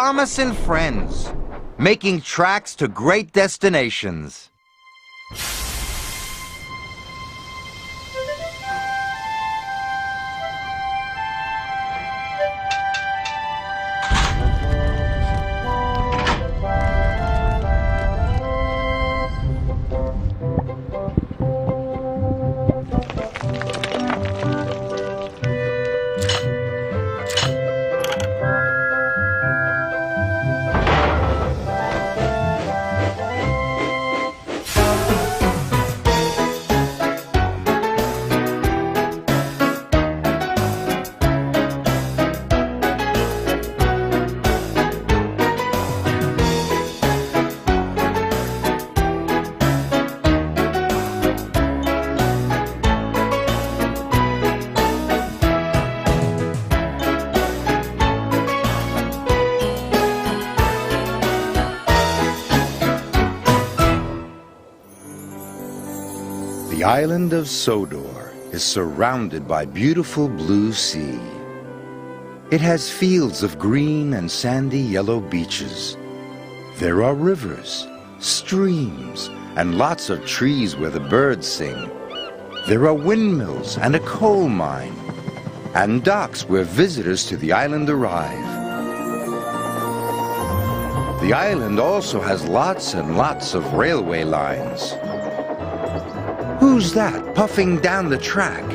Thomas and Friends, making tracks to great destinations. The island of Sodor is surrounded by beautiful blue sea. It has fields of green and sandy yellow beaches. There are rivers, streams, and lots of trees where the birds sing. There are windmills and a coal mine, and docks where visitors to the island arrive. The island also has lots and lots of railway lines. Who's that puffing down the track?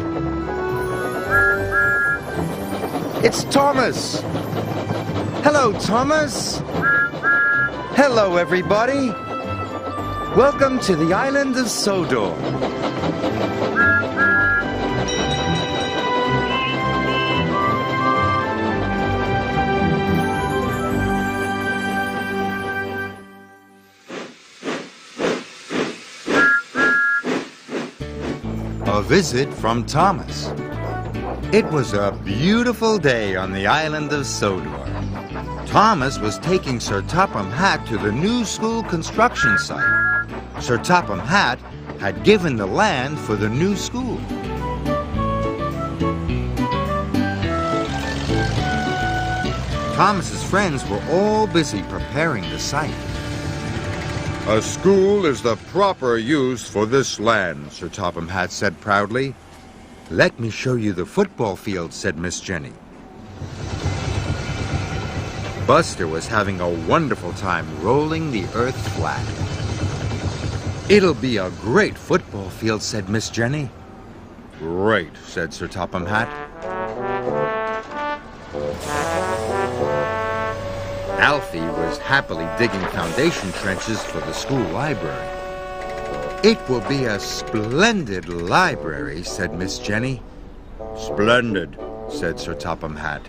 It's Thomas! Hello, Thomas! Hello, everybody! Welcome to the island of Sodor. A visit from Thomas. It was a beautiful day on the island of Sodor. Thomas was taking Sir Topham Hatt to the new school construction site. Sir Topham Hatt had given the land for the new school. Thomas's friends were all busy preparing the site. A school is the proper use for this land, Sir Topham Hatt said proudly. Let me show you the football field, said Miss Jenny. Buster was having a wonderful time rolling the earth flat. It'll be a great football field, said Miss Jenny. Great, said Sir Topham Hatt. Alfie was happily digging foundation trenches for the school library. It will be a splendid library, said Miss Jenny. Splendid, said Sir Topham Hatt.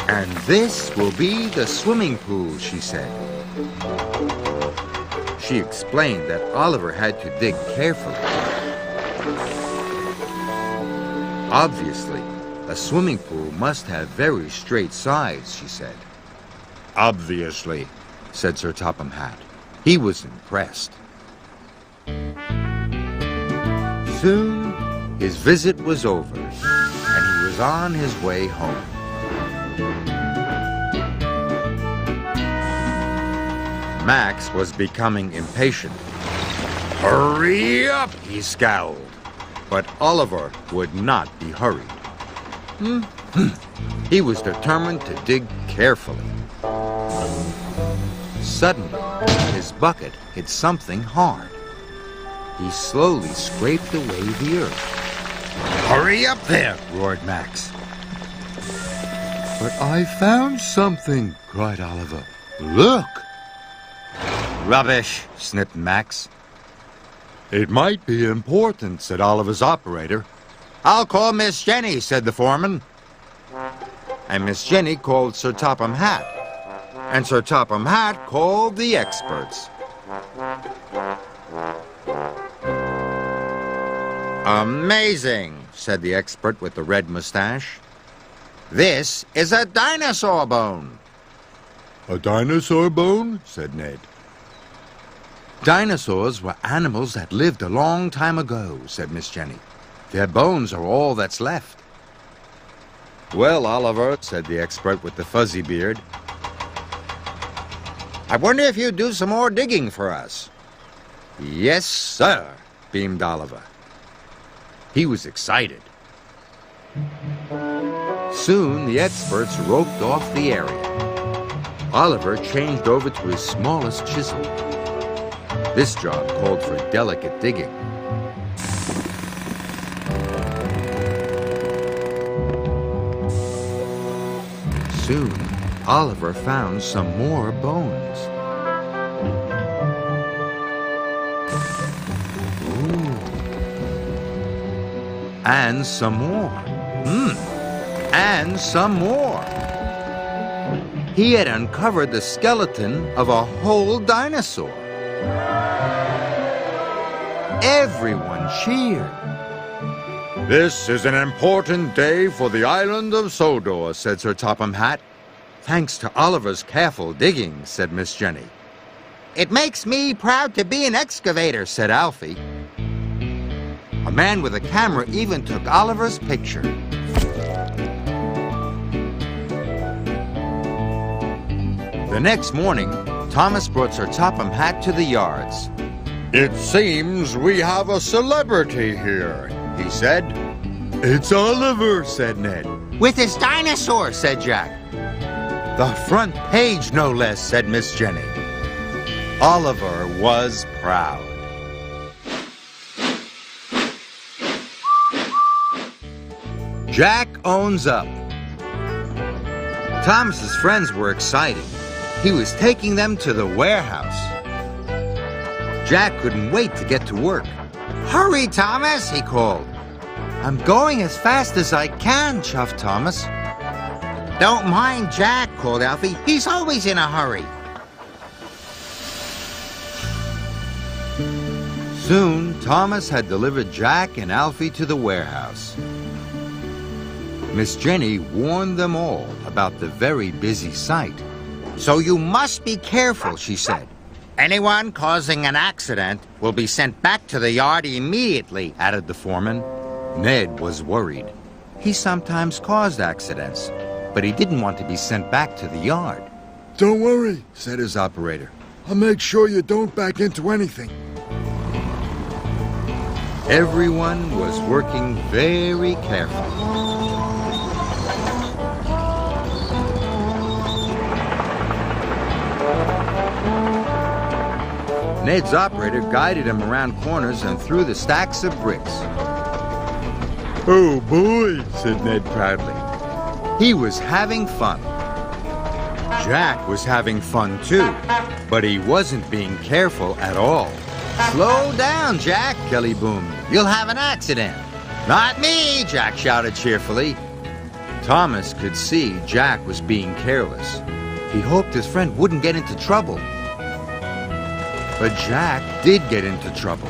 And this will be the swimming pool, she said. She explained that Oliver had to dig carefully. Obviously, a swimming pool must have very straight sides, she said. Obviously, said Sir Topham Hatt. He was impressed. Soon, his visit was over, and he was on his way home. Max was becoming impatient. hurry up, He scowled, but Oliver would not be hurried. He was determined to dig carefully. Suddenly, his bucket hit something hard. He slowly scraped away the earth. hurry up there, Roared Max. But I found something, cried Oliver. Look! Rubbish, sniffed Max. It might be important, said Oliver's operator. I'll call Miss Jenny, said the foreman. And Miss Jenny called Sir Topham Hatt. And Sir Topham Hatt called the experts. Amazing, said the expert with the red mustache. This is a dinosaur bone. A dinosaur bone, said Ned. Dinosaurs were animals that lived a long time ago, said Miss Jenny. Their bones are all that's left. Well, Oliver, said the expert with the fuzzy beard, I wonder if you'd do some more digging for us. Yes, sir, beamed Oliver. He was excited. Soon the experts roped off the area. Oliver changed over to his smallest chisel. This job called for delicate digging. Soon, Oliver found some more bones. Ooh. And some more. And some more. He had uncovered the skeleton of a whole dinosaur. Everyone cheered. This is an important day for the island of Sodor, said Sir Topham Hatt. Thanks to Oliver's careful digging, said Miss Jenny. It makes me proud to be an excavator, said Alfie. A man with a camera even took Oliver's picture. The next morning, Thomas brought Sir Topham Hatt to the yards. It seems we have a celebrity here, he said. It's Oliver, said Ned. With his dinosaur, said Jack. The front page, no less, said Miss Jenny. Oliver was proud. Jack owns up. Thomas's friends were excited. He was taking them to the warehouse. Jack couldn't wait to get to work. Hurry, Thomas, he called. I'm going as fast as I can, chuffed Thomas. Don't mind Jack, called Alfie. He's always in a hurry. Soon, Thomas had delivered Jack and Alfie to the warehouse. Miss Jenny warned them all about the very busy site. So you must be careful, she said. Anyone causing an accident will be sent back to the yard immediately, added the foreman. Ned was worried. He sometimes caused accidents, but he didn't want to be sent back to the yard. Don't worry, said his operator. I'll make sure you don't back into anything. Everyone was working very carefully. Ned's operator guided him around corners and through the stacks of bricks. Oh boy, said Ned proudly. He was having fun. Jack was having fun too, but he wasn't being careful at all. Slow down, Jack, Kelly boomed. You'll have an accident. Not me, Jack shouted cheerfully. Thomas could see Jack was being careless. He hoped his friend wouldn't get into trouble. But Jack did get into trouble.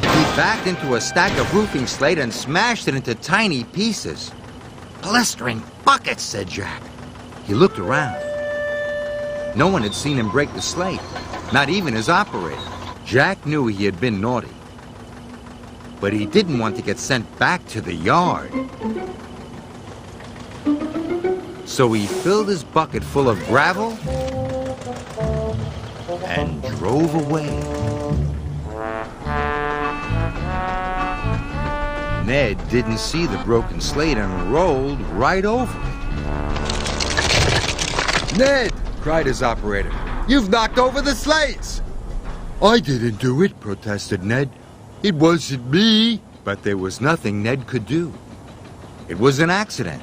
He backed into a stack of roofing slate and smashed it into tiny pieces. Blistering buckets, said Jack. He looked around. No one had seen him break the slate, not even his operator. Jack knew he had been naughty, but he didn't want to get sent back to the yard. So he filled his bucket full of gravel and drove away. Ned didn't see the broken slate and rolled right over it. Ned, cried his operator, you've knocked over the slates. I didn't do it, protested Ned. It wasn't me. But there was nothing Ned could do. It was an accident.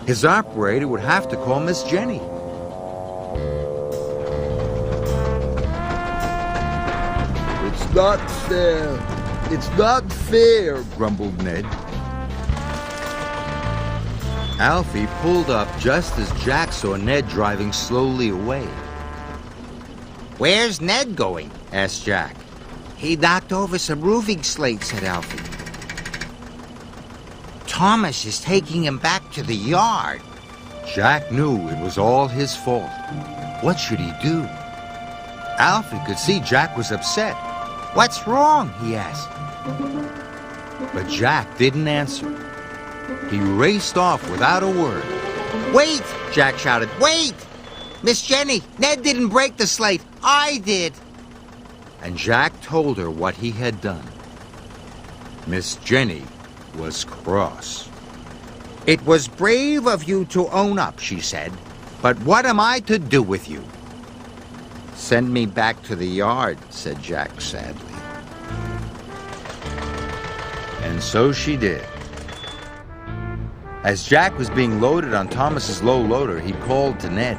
His operator would have to call Miss Jenny. It's not fair. It's not fair, grumbled Ned. Alfie pulled up just as Jack saw Ned driving slowly away. Where's Ned going? Asked Jack. He knocked over some roofing slates, said Alfie. Thomas is taking him back to the yard. Jack knew it was all his fault. What should he do? Alfie could see Jack was upset. What's wrong? He asked. But Jack didn't answer. He raced off without a word. Wait, Jack shouted. Wait! Miss Jenny, Ned didn't break the slate. I did. And Jack told her what he had done. Miss Jenny was cross. It was brave of you to own up, she said. But what am I to do with you? Send me back to the yard, said Jack sadly. And so she did. As Jack was being loaded on Thomas's low loader, he called to Ned.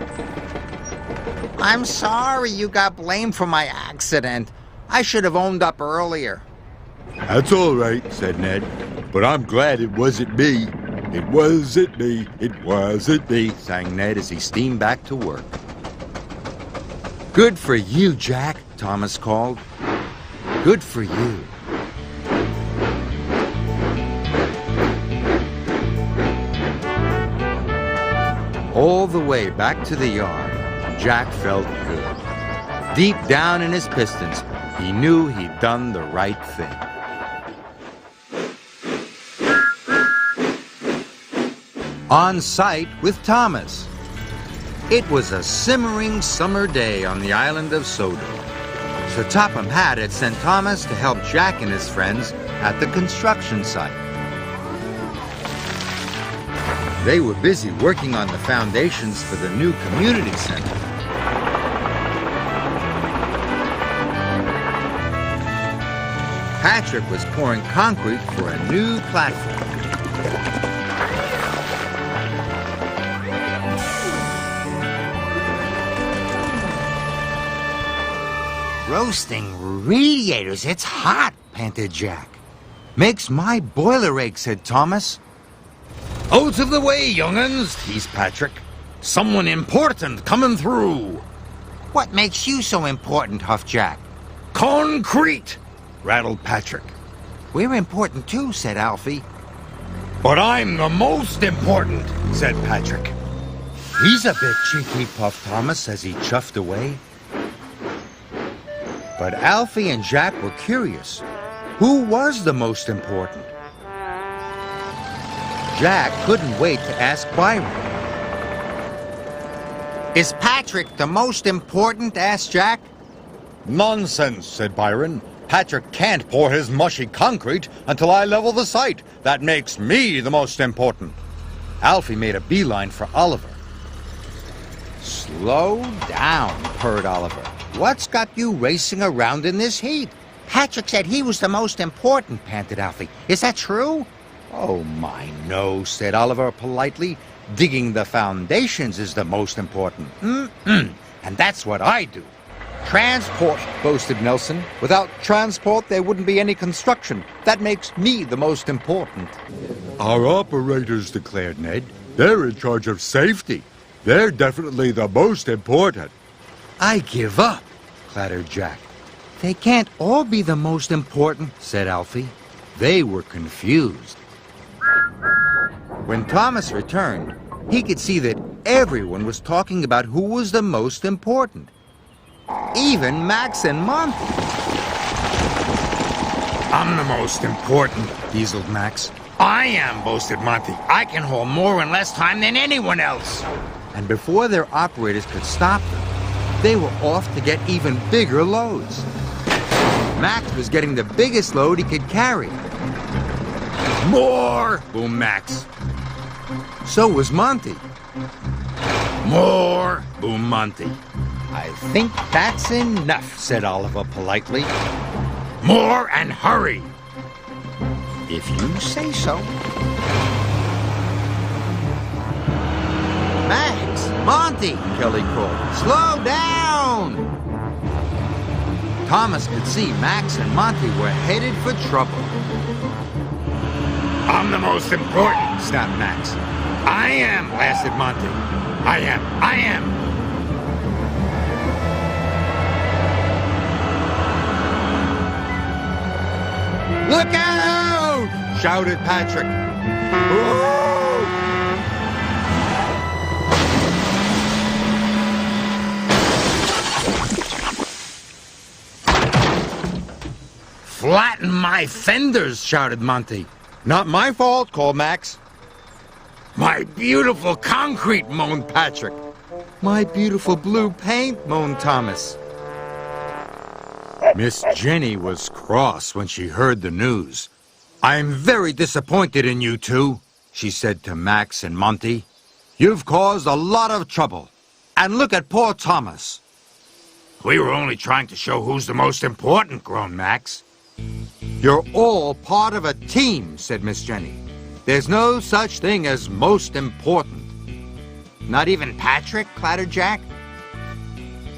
I'm sorry you got blamed for my accident. I should have owned up earlier. That's all right, said Ned. But I'm glad it wasn't me. It wasn't me. It wasn't me, Sang Ned as he steamed back to work. Good for you, Jack, Thomas called. Good for you. All the way back to the yard, Jack felt good. Deep down in his pistons, he knew he'd done the right thing. On site with Thomas. It was a simmering summer day on the island of Sodor. Sir Topham Hatt had sent Thomas to help Jack and his friends at the construction site. They were busy working on the foundations for the new community center. Patrick was pouring concrete for a new platform. Roasting radiators, it's hot, panted Jack. Makes my boiler ache, said Thomas. Out of the way, young'uns, teased Patrick. Someone important coming through. What makes you so important, huffed Jack. Concrete, rattled Patrick. We're important too, said Alfie. But I'm the most important, said Patrick. He's a bit cheeky, puffed Thomas as he chuffed away. But Alfie and Jack were curious. Who was the most important? Jack couldn't wait to ask Byron. Is Patrick the most important? Asked Jack. Nonsense, said Byron. Patrick can't pour his mushy concrete until I level the site. That makes me the most important. Alfie made a beeline for Oliver. Slow down, purred Oliver. What's got you racing around in this heat? Patrick said he was the most important, panted Alfie. Is that true? Oh, my no, said Oliver politely. Digging the foundations is the most important. And that's what I do. Transport, boasted Nelson. Without transport, there wouldn't be any construction. That makes me the most important. Our operators, declared Ned. They're in charge of safety. They're definitely the most important. I give up, clattered Jack. They can't all be the most important, said Alfie. They were confused. When Thomas returned, he could see that everyone was talking about who was the most important. Even Max and Monty. I'm the most important, dieseled Max. I am, boasted Monty. I can haul more in less time than anyone else. And before their operators could stop them, they were off to get even bigger loads. Max was getting the biggest load he could carry. More, boomed Max. So was Monty. More, boomed Monty. I think that's enough, said Oliver politely. More and hurry. If you say so. Max, Monty, Kelly called. Slow down! Thomas could see Max and Monty were headed for trouble. I'm the most important, snapped Max. I am, blasted Monty. I am. Look out! Shouted Patrick. Flatten my fenders, shouted Monty. Not my fault, called Max. My beautiful concrete, moaned Patrick. My beautiful blue paint, moaned Thomas. Miss Jenny was cross when she heard the news. I'm very disappointed in you two, she said to Max and Monty. You've caused a lot of trouble. And look at poor Thomas. We were only trying to show who's the most important, groaned Max. You're all part of a team, said Miss Jenny. There's no such thing as most important. Not even Patrick, clattered Jack.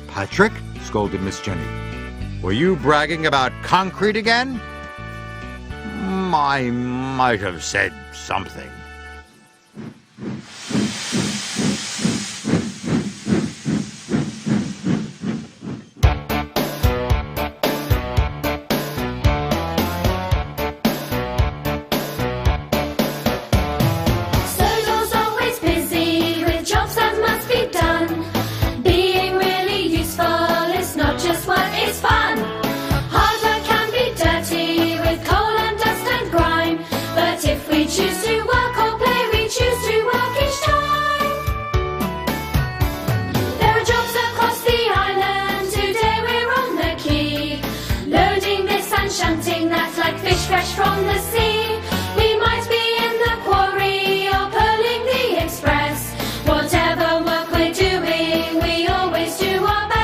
Patrick? Scolded Miss Jenny. Were you bragging about concrete again? I might have said something. Fresh from the sea, we might be in the quarry or pulling the express. Whatever work we're doing, we always do our best.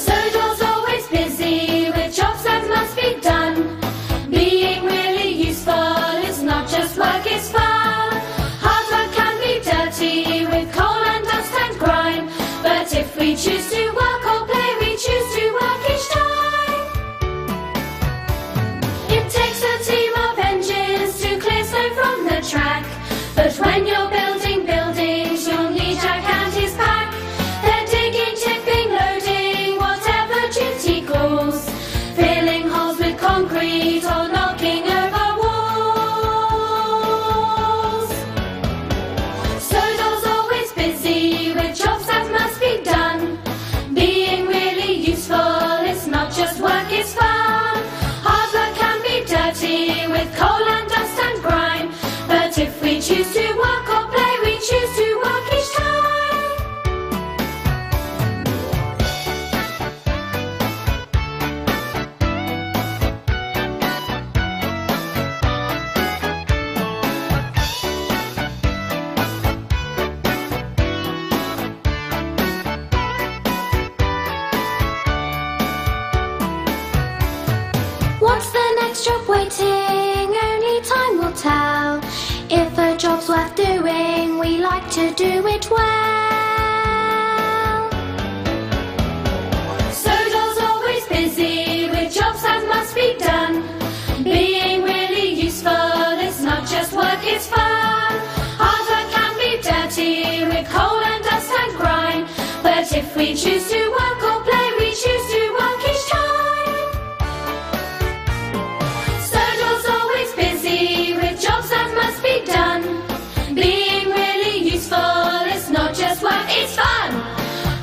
Sodore's always busy with jobs that must be done. Being really useful is not just work, it's fun. Hard work can be dirty with coal and dust and grime, but if we choose to work or play, we choose to work each time. Track. But when you're building buildings, you'll need Jack and his pack. They're digging, tipping, loading, whatever duty calls, filling holes with concrete or knocking over walls. Sodore's always busy with jobs that must be done. Being really useful is not just work, it's fun. Hard work can be dirty with coal and dust and grime, but if we choose to work or play, we choose to work each time. What's the next job waiting? Only time will tell. If a job's worth doing, we like to do it well. Sodore's always busy with jobs that must be done. Being really useful is not just work, it's fun. Hard work can be dirty with coal and dust and grime, but if we choose to work or play, we choose to work each time. Sodore's always busy with jobs that must be done. Being really useful is not just work, it's fun.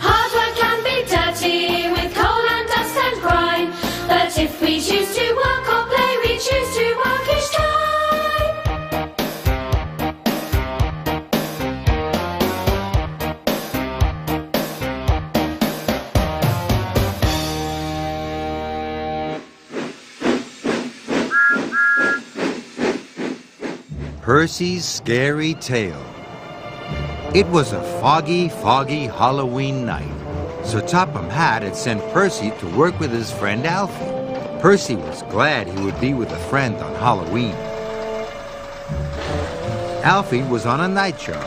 Hard work can be dirty with coal and dust and grime, but if we choose to work or play, we choose to work each time. Percy's Scary Tale. It was a foggy, foggy Halloween night. Sir Topham Hatt had sent Percy to work with his friend Alfie. Percy was glad he would be with a friend on Halloween. Alfie was on a night job.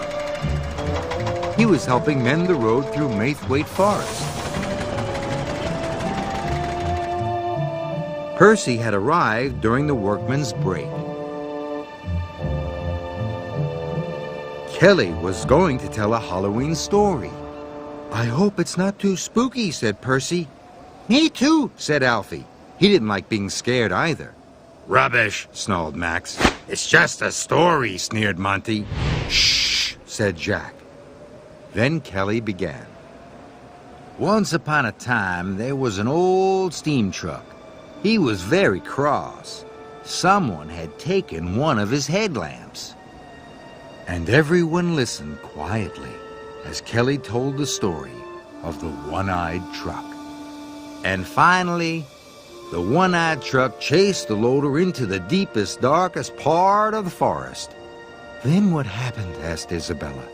He was helping mend the road through Maithwaite Forest. Percy had arrived during the workman's break. Kelly was going to tell a Halloween story. I hope it's not too spooky, said Percy. Me too, said Alfie. He didn't like being scared either. Rubbish, Snarled Max. it's just a story, Sneered Monty. Shh, said Jack. Then Kelly began. Once upon a time, there was an old steam truck. He was very cross. someone had taken one of his headlamps. And everyone listened quietly as Kelly told the story of the one-eyed truck. And finally, the one-eyed truck chased the loader into the deepest, darkest part of the forest. Then what happened? Asked Isabella.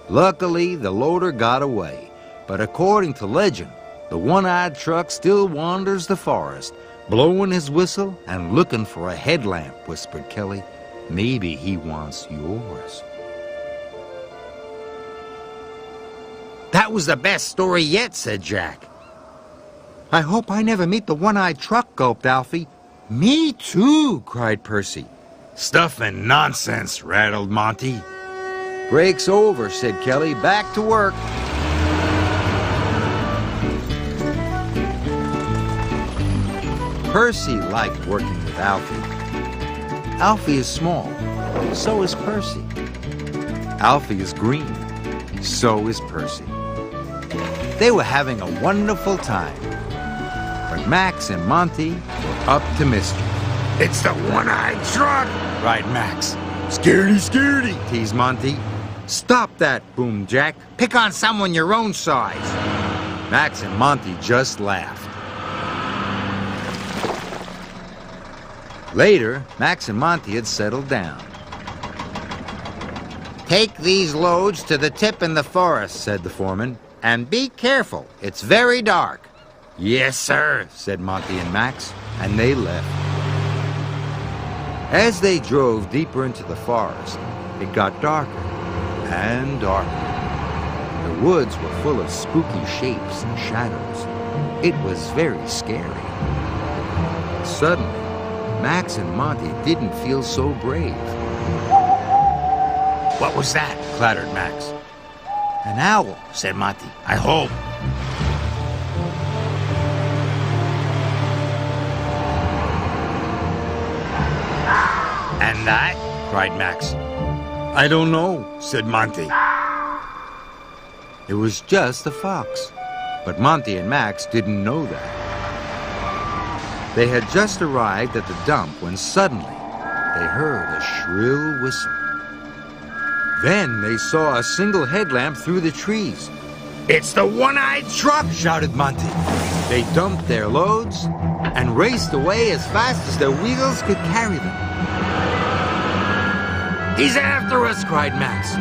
Luckily, the loader got away, but according to legend, the one-eyed truck still wanders the forest, blowing his whistle and looking for a headlamp, whispered Kelly. Maybe he wants yours. That was the best story yet, said Jack. I hope I never meet the one-eyed truck, gulped Alfie. Me too, cried Percy. Stuff and nonsense, rattled Monty. Break's over, said Kelly. Back to work. Percy liked working with Alfie. Alfie is small, so is Percy. Alfie is green, so is Percy. They were having a wonderful time, but Max and Monty were up to mischief. It's the one-eyed truck, cried Max. Scaredy, scaredy, Teased Monty. Stop that, boomed Jack. Pick on someone your own size. Max and Monty just laughed. Later, Max and Monty had settled down. Take these loads to the tip in the forest, Said the foreman. and be careful. It's very dark. Yes, sir, said Monty and Max, and they left. As they drove deeper into the forest, it got darker and darker. The woods were full of spooky shapes and shadows. It was very scary. Suddenly, Max and Monty didn't feel so brave. What was that? Clattered Max. An owl, Said Monty. I hope. And that? Cried Max. I don't know. Said Monty. It was just a fox. But Monty and Max didn't know that. They had just arrived at the dump when suddenly they heard a shrill whistle. Then they saw a single headlamp through the trees. It's the one-eyed truck, Shouted Monty. They dumped their loads and raced away as fast as their wheels could carry them. He's after us, Cried Max.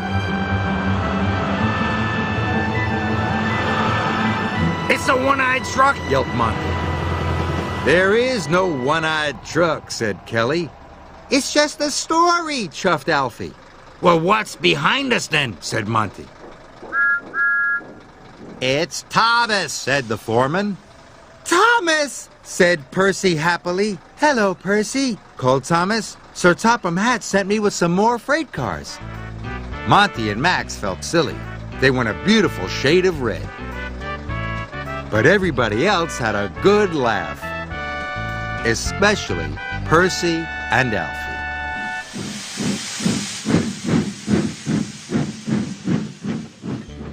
It's the one-eyed truck. Yelped Monty. There is no one-eyed truck, said Kelly. It's just a story, chuffed Alfie. Well, what's behind us then? Said Monty. It's Thomas, Said the foreman. Thomas, said Percy happily. Hello, Percy, called Thomas. Sir Topham Hatt sent me with some more freight cars. Monty and Max felt silly. They were a beautiful shade of red. But everybody else had a good laugh, especially Percy and Alfie.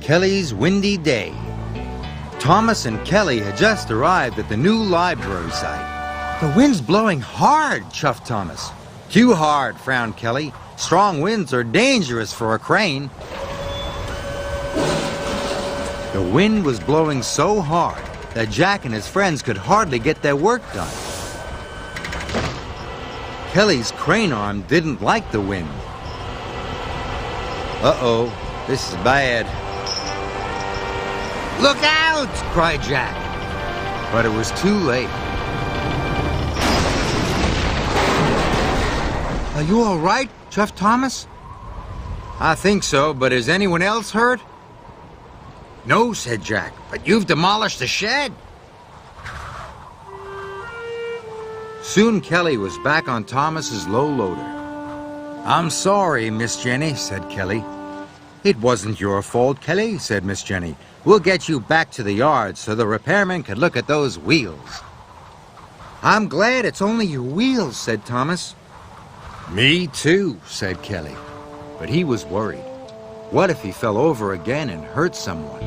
Kelly's windy day. Thomas and Kelly had just arrived at the new library site. The wind's blowing hard, chuffed Thomas. Too hard, frowned Kelly. Strong winds are dangerous for a crane. The wind was blowing so hard that Jack and his friends could hardly get their work done. Kelly's crane arm didn't like the wind. Uh-oh, this is bad. Look out! Cried Jack. But it was too late. Are you all right, chuffed Thomas? I think so, but is anyone else hurt? No, said Jack, but you've demolished the shed. Soon Kelly was back on Thomas's low loader. I'm sorry, Miss Jenny, said Kelly. It wasn't your fault, Kelly, said Miss Jenny. We'll get you back to the yard so the repairman can look at those wheels. I'm glad it's only your wheels, said Thomas. Me too, said Kelly. But he was worried. What if he fell over again and hurt someone?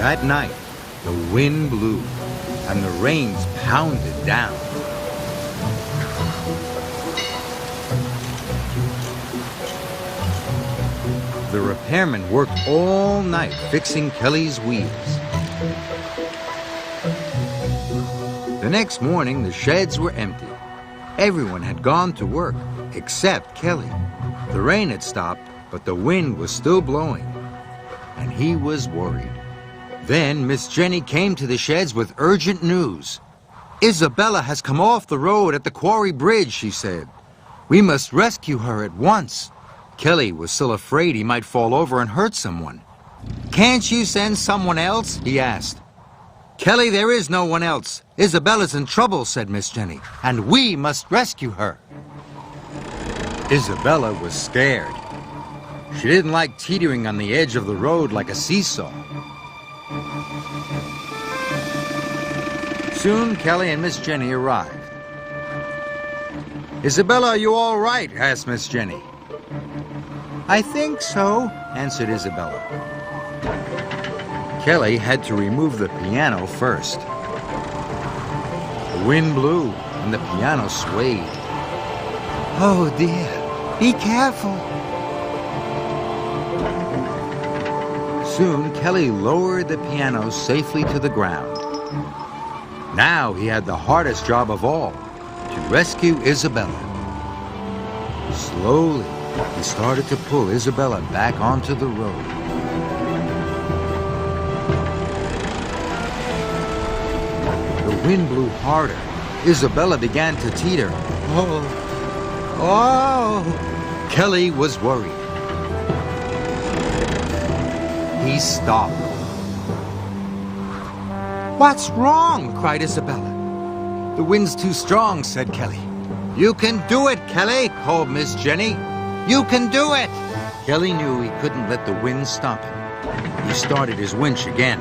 That night, the wind blew and the rains pounded down. The repairman worked all night fixing Kelly's wheels. The next morning, the sheds were empty. Everyone had gone to work, except Kelly. The rain had stopped, but the wind was still blowing, and he was worried. Then Miss Jenny came to the sheds with urgent news. "Isabella has come off the road at the quarry bridge," she said. "We must rescue her at once." Kelly was still afraid he might fall over and hurt someone. "Can't you send someone else?" he asked. "Kelly, there is no one else. Isabella's in trouble," said Miss Jenny, "and we must rescue her." Isabella was scared. She didn't like teetering on the edge of the road like a seesaw. Soon, Kelly and Miss Jenny arrived. "Isabella, are you all right?" asked Miss Jenny. "I think so," answered Isabella. Kelly had to remove the piano first. The wind blew and the piano swayed. "Oh dear, be careful." Soon, Kelly lowered the piano safely to the ground. Now he had the hardest job of all, to rescue Isabella. Slowly, he started to pull Isabella back onto the road. The wind blew harder. Isabella began to teeter. Oh! Kelly was worried. He stopped. "What's wrong?" cried Isabella. "The wind's too strong," said Kelly. "You can do it, Kelly," called Miss Jenny. "You can do it!" Kelly knew he couldn't let the wind stop him. He started his winch again.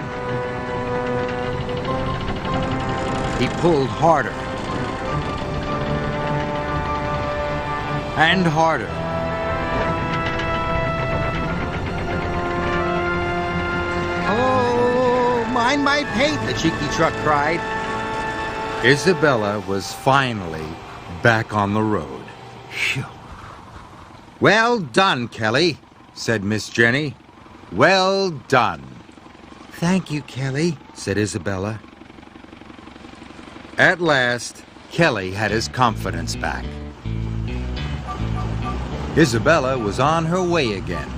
He pulled harder. And harder. "Oh, mind my paint," the cheeky truck cried. Isabella was finally back on the road. Phew. "Well done, Kelly," said Miss Jenny. "Well done." "Thank you, Kelly," said Isabella. At last, Kelly had his confidence back. Isabella was on her way again.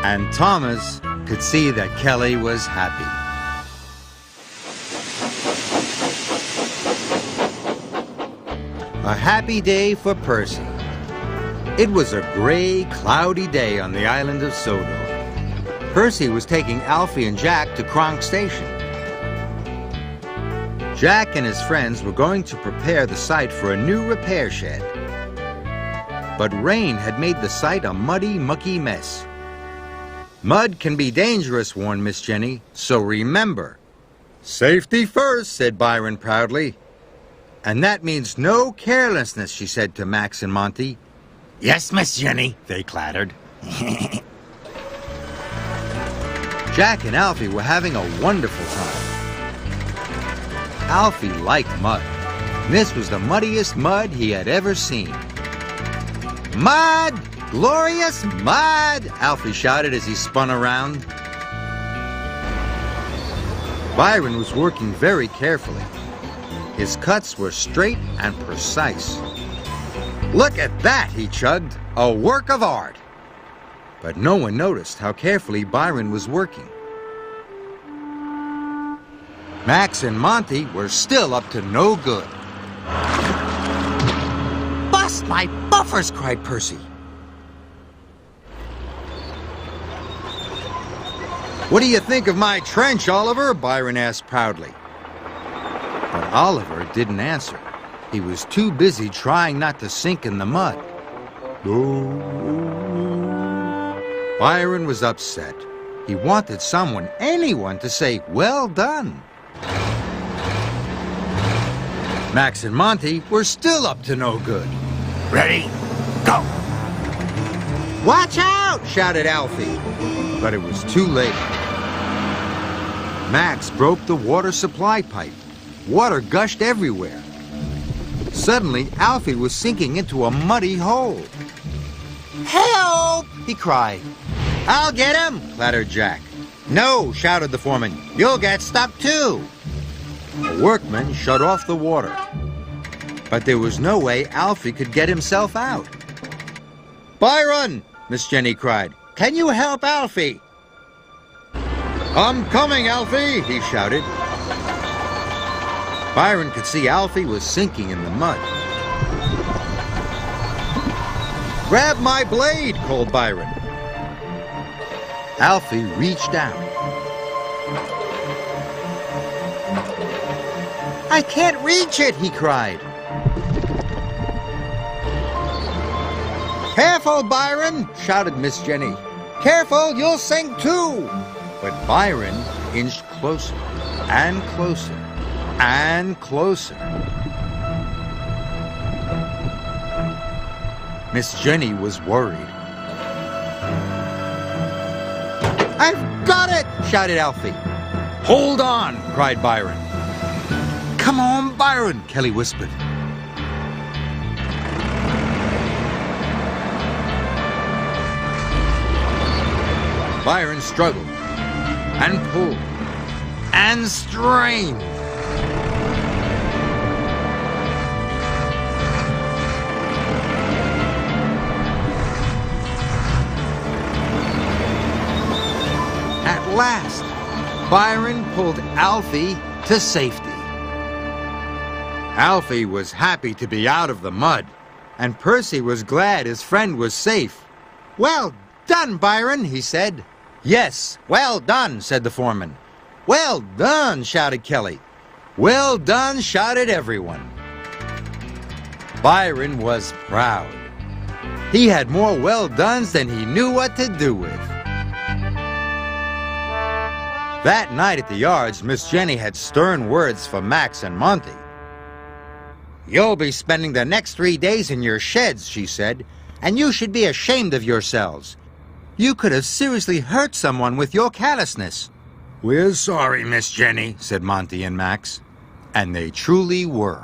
And Thomas could see that Kelly was happy. A happy day for Percy. It was a gray, cloudy day on the island of Sodor. Percy was taking Alfie and Jack to Kronk Station. Jack and his friends were going to prepare the site for a new repair shed. But rain had made the site a muddy, mucky mess. "Mud can be dangerous," warned Miss Jenny, "so remember." "Safety first," said Byron proudly. "And that means no carelessness," she said to Max and Monty. Yes, Miss Jenny, They clattered. Jack and Alfie were having a wonderful time. Alfie liked mud. This was the muddiest mud he had ever seen. "Mud! Glorious mud!" Alfie shouted as he spun around. Byron was working very carefully. His cuts were straight and precise. "Look at that," he chugged. "A work of art." But no one noticed how carefully Byron was working. Max and Monty were still up to no good. "Bust my buffers!" cried Percy. "What do you think of my trench, Oliver?" Byron asked proudly. But Oliver didn't answer. He was too busy trying not to sink in the mud. Byron was upset. He wanted someone, anyone, to say, "Well done." Max and Monty were still up to no good. ready, go. "Watch out!" shouted Alfie. But it was too late. Max broke the water supply pipe. Water gushed everywhere. Suddenly, Alfie was sinking into a muddy hole. Help! He cried. I'll get him, clattered Jack. No, shouted the foreman. You'll get stuck too. A workman shut off the water. But there was no way Alfie could get himself out. Byron, Miss Jenny cried. Can you help Alfie? I'm coming, Alfie, he shouted. Byron could see Alfie was sinking in the mud. Grab my blade, called Byron. Alfie reached out. I can't reach it, he cried. Careful, Byron, shouted Miss Jenny. Careful, you'll sink too. But Byron inched closer and closer and closer. Miss Jenny was worried. I've got it, shouted Alfie. Hold on, cried Byron. Come on, Byron, Kelly whispered. Byron struggled and pulled and strained. At last, Byron pulled Alfie to safety. Alfie was happy to be out of the mud, and Percy was glad his friend was safe. Well done, Byron, he said. Yes, well done, said the foreman. Well done, shouted Kelly. Well done, shouted everyone. Byron was proud. He had more well dones than he knew what to do with. That night at the yards, Miss Jenny had stern words for Max and Monty. You'll be spending the next 3 days in your sheds, she said, and you should be ashamed of yourselves. You could have seriously hurt someone with your callousness. We're sorry, Miss Jenny, said Monty and Max. And they truly were.